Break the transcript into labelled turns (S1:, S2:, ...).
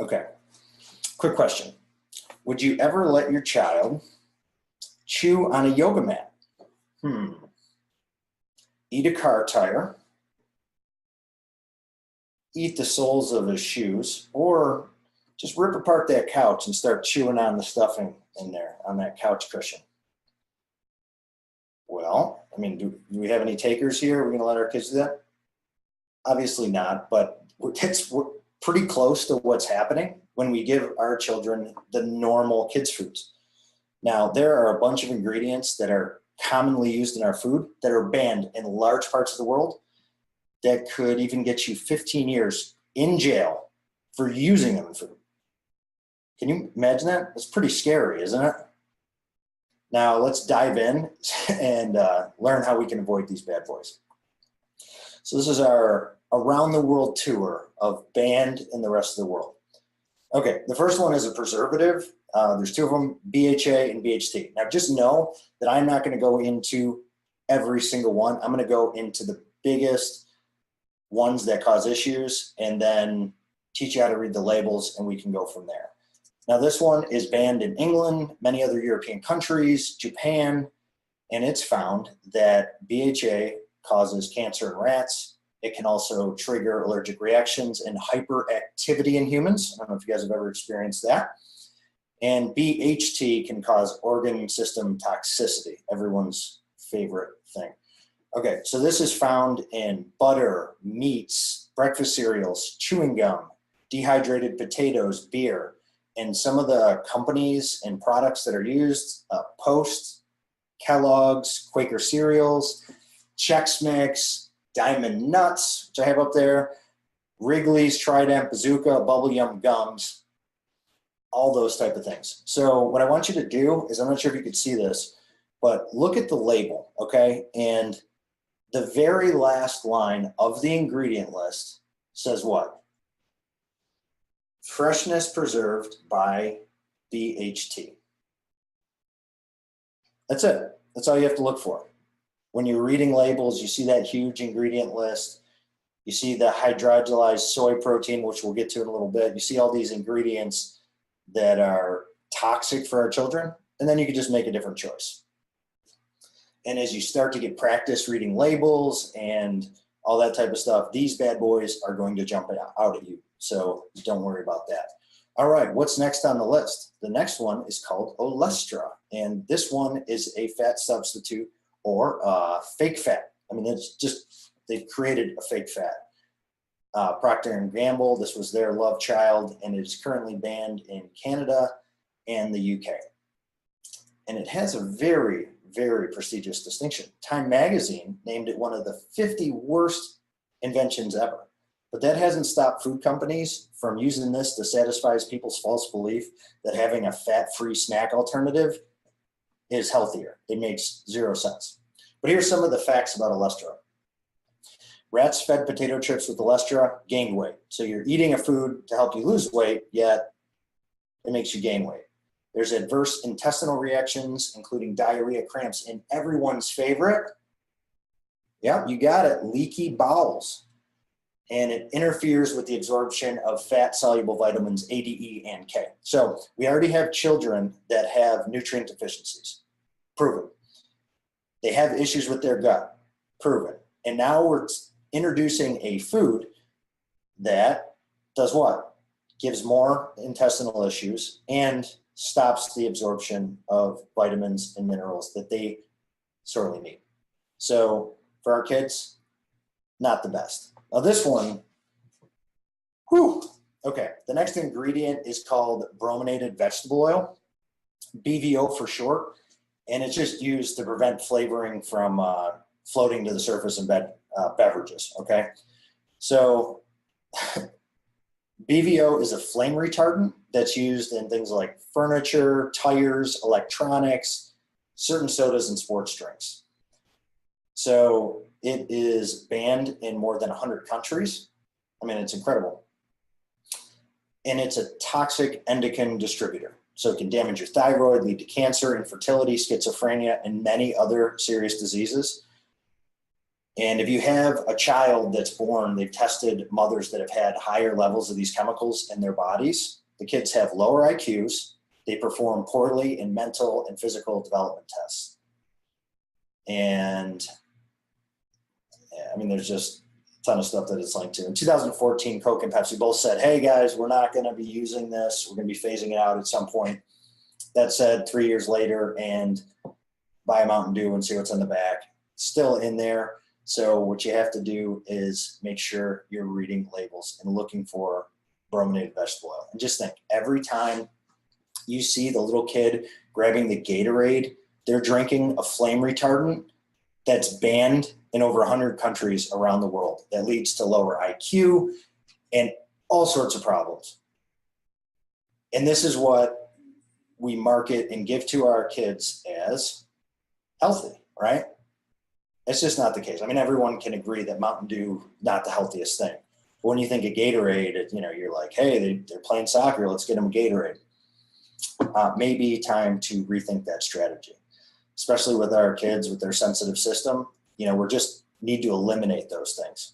S1: Okay, quick question. Would you ever let your child chew on a yoga mat? Eat a car tire, eat the soles of his shoes, or just rip apart that couch and start chewing on the stuffing in there on that couch cushion? Well, I mean, do we have any takers here? Are we going to let our kids do that? Obviously not, but we're pretty close to what's happening when we give our children the normal kids' foods. Now, there are a bunch of ingredients that are commonly used in our food that are banned in large parts of the world that could even get you 15 years in jail for using them in food. Can you imagine that? It's pretty scary, isn't it? Now, let's dive in and learn how we can avoid these bad boys. So this is our around the world tour of banned in the rest of the world. Okay, the first one is a preservative. There's two of them, BHA and BHT. Now just know that I'm not going to go into every single one. I'm going to go into the biggest ones that cause issues and then teach you how to read the labels, and we can go from there. Now this one is banned in England, many other European countries, Japan, and it's found that BHA causes cancer in rats. It can also trigger allergic reactions and hyperactivity in humans. I don't know if you guys have ever experienced that. And BHT can cause organ system toxicity, everyone's favorite thing. Okay, so this is found in butter, meats, breakfast cereals, chewing gum, dehydrated potatoes, beer, and some of the companies and products that are used, Post, Kellogg's, Quaker cereals, Chex Mix, Diamond Nuts, which I have up there, Wrigley's, Trident, Bazooka, Bubble Yum gums, all those type of things. So what I want you to do is, I'm not sure if you could see this, but look at the label, okay? And the very last line of the ingredient list says what? Freshness preserved by BHT. That's it. That's all you have to look for. When you're reading labels, you see that huge ingredient list. You see the hydrolyzed soy protein, which we'll get to in a little bit. You see all these ingredients that are toxic for our children, and then you can just make a different choice. And as you start to get practice reading labels and all that type of stuff, these bad boys are going to jump out at you. So don't worry about that. All right, what's next on the list? The next one is called Olestra, and this one is a fat substitute or fake fat. I mean, it's just, they've created a fake fat. Procter & Gamble, this was their love child, and it is currently banned in Canada and the UK. And it has a very, very prestigious distinction. Time magazine named it one of the 50 worst inventions ever. But that hasn't stopped food companies from using this to satisfy people's false belief that having a fat-free snack alternative is healthier. It makes zero sense. But here's some of the facts about Olestra. Rats fed potato chips with Olestra gained weight. So you're eating a food to help you lose weight, yet it makes you gain weight. There's adverse intestinal reactions, including diarrhea, cramps, and everyone's favorite, yep, you got it, leaky bowels. And it interferes with the absorption of fat-soluble vitamins A, D, E, and K. So we already have children that have nutrient deficiencies, proven. They have issues with their gut, proven. And now we're introducing a food that does what? Gives more intestinal issues and stops the absorption of vitamins and minerals that they sorely need. So for our kids, not the best. Now this one, whew. Okay, the next ingredient is called brominated vegetable oil, BVO for short, and it's just used to prevent flavoring from floating to the surface in beverages, okay? So BVO is a flame retardant that's used in things like furniture, tires, electronics, certain sodas, and sports drinks. So it is banned in more than 100 countries. I mean, it's incredible. And it's a toxic endocrine distributor. So it can damage your thyroid, lead to cancer, infertility, schizophrenia, and many other serious diseases. And if you have a child that's born, they've tested mothers that have had higher levels of these chemicals in their bodies. The kids have lower IQs. They perform poorly in mental and physical development tests. And yeah, I mean, there's just a ton of stuff that it's linked to. In 2014, Coke and Pepsi both said, hey guys, we're not going to be using this. We're going to be phasing it out at some point. That said, 3 years later, and buy a Mountain Dew and see what's in the back. Still in there. So what you have to do is make sure you're reading labels and looking for brominated vegetable oil. And just think, every time you see the little kid grabbing the Gatorade, they're drinking a flame retardant that's banned in over 100 countries around the world. That leads to lower IQ and all sorts of problems. And this is what we market and give to our kids as healthy, right? It's just not the case. I mean, everyone can agree that Mountain Dew, not the healthiest thing. But when you think of Gatorade, you're like, hey, they're playing soccer. Let's get them a Gatorade. Maybe time to rethink that strategy, especially with our kids with their sensitive system. We're just need to eliminate those things.